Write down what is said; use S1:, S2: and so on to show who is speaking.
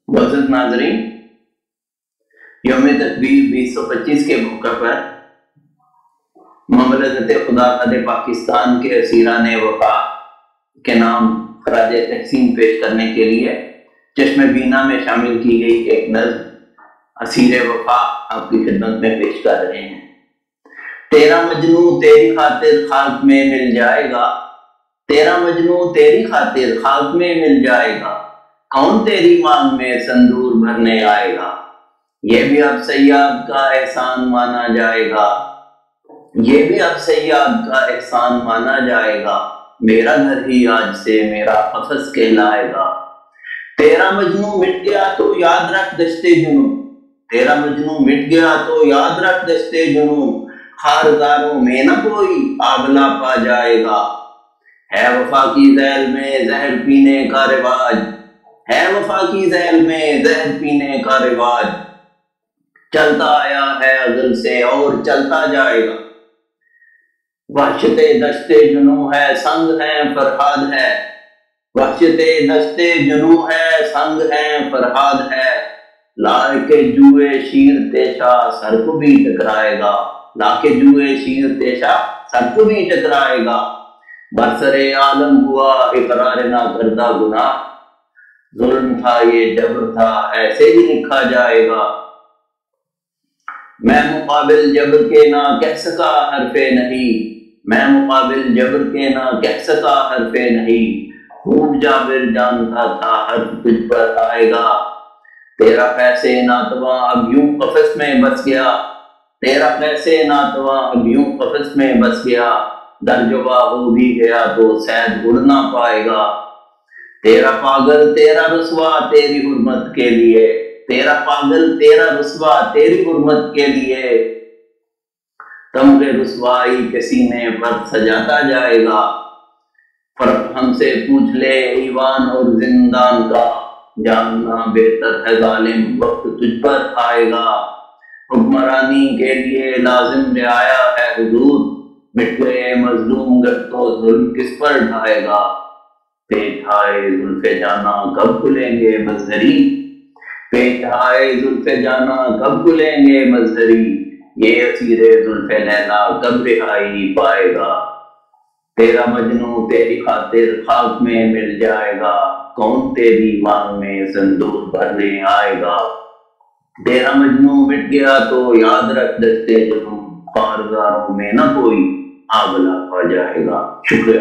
S1: معزز ناظرین، یوم تقریر 2025 کے موقع پر مملکت خدا باد پاکستان کے اسیران وفا کے نام خراج تحسین پیش کرنے کے لیے چشم بینا میں شامل کی گئی ایک نظم اسیر وفا آپ کی خدمت میں پیش کر رہے ہیں۔ تیرا مجنوں تیری خاطر خاک میں مل جائے گا، تیرا مجنوں تیری خاطر خاک میں مل جائے گا، کون تیری مانگ میں سندور بھرنے آئے گا، یہ بھی اب سیاد کا احسان مانا جائے گا، یہ بھی اب سیاد کا احسان مانا جائے گا، میرا گھر ہی آج سے میرا قفس کہلائے گا۔ تیرا مجنوں مٹ گیا تو یاد رکھ دشتے جنوں، تیرا مجنوں مٹ گیا تو یاد رکھ دشتے جنوں، خارزاروں میں نہ کوئی آبلا پا جائے گا۔ ہے وفا کی ذیل میں زہر پینے کا رواج، ہے وفا کی ذیل میں زہر پینے کا رواج، چلتا آیا ہے ازل سے اور چلتا جائے گا۔ وحشت دشت جنوں ہے سنگ ہے فرہاد ہے، وحشت دشت جنوں ہے سنگ ہے فرہاد ہے، لا کے جوئے شیر تیشا سر کو بھی ٹکرائے گا، لا کے جوئے شیر تیشا سر کو بھی ٹکرائے گا۔ برسر عالم ہوا اقرار نہ کردہ گناہ، ظلم تھا یہ جبر تھا ایسے ہی لکھا جائے گا۔ میں مقابل جبر کے نہ کہہ سکا حرف نہیں، میں مقابل جبر کے نہ کہہ سکا حرف نہیں، خوب جابر جانتا تھا حرف تجھ پر آئے گا۔ تیرا قیس ناتواں اب یوں قفس میں بس گیا، تیرا قیس ناتواں اب یوں قفس میں بس گیا، در جوا ہو بھی گیا تو سید اڑ نہ پائے گا۔ تیرا پاگل تیرا رسوا تیری حرمت کے لیے، تیرا پاگل تیرا رسوا تیری حرمت کے لیے، تمغ رسوائی کے سینے پر سجاتا جائے گا۔ فرق ہم سے پوچھ لے ایوان اور زندان کا، جاننا بہتر ہے ظالم وقت تجھ پر آئے گا۔ حکمرانی کے لیے لازم رعایا ہے حضور، مٹ گئے مظلوم گر تو ظلم کس پر ڈھائے گا۔ پیچ ہائے زلف جانا کب کھلیں گے مظہری، پیچ ہائے زلف جانا کب کھلیں گے مظہری، یہ اسیر زلف لیلا کب رہائی پائے گا۔ تیرا مجنوں تیری خاطر خاک میں مل جائے گا، کون تیری مانگ میں سندور بھرنے آئے گا۔ تیرا مجنوں مٹ گیا تو یاد رکھ دشتے جنوں، خارزاروں میں نہ کوئی آبلا پا جائے گا۔ شکریہ۔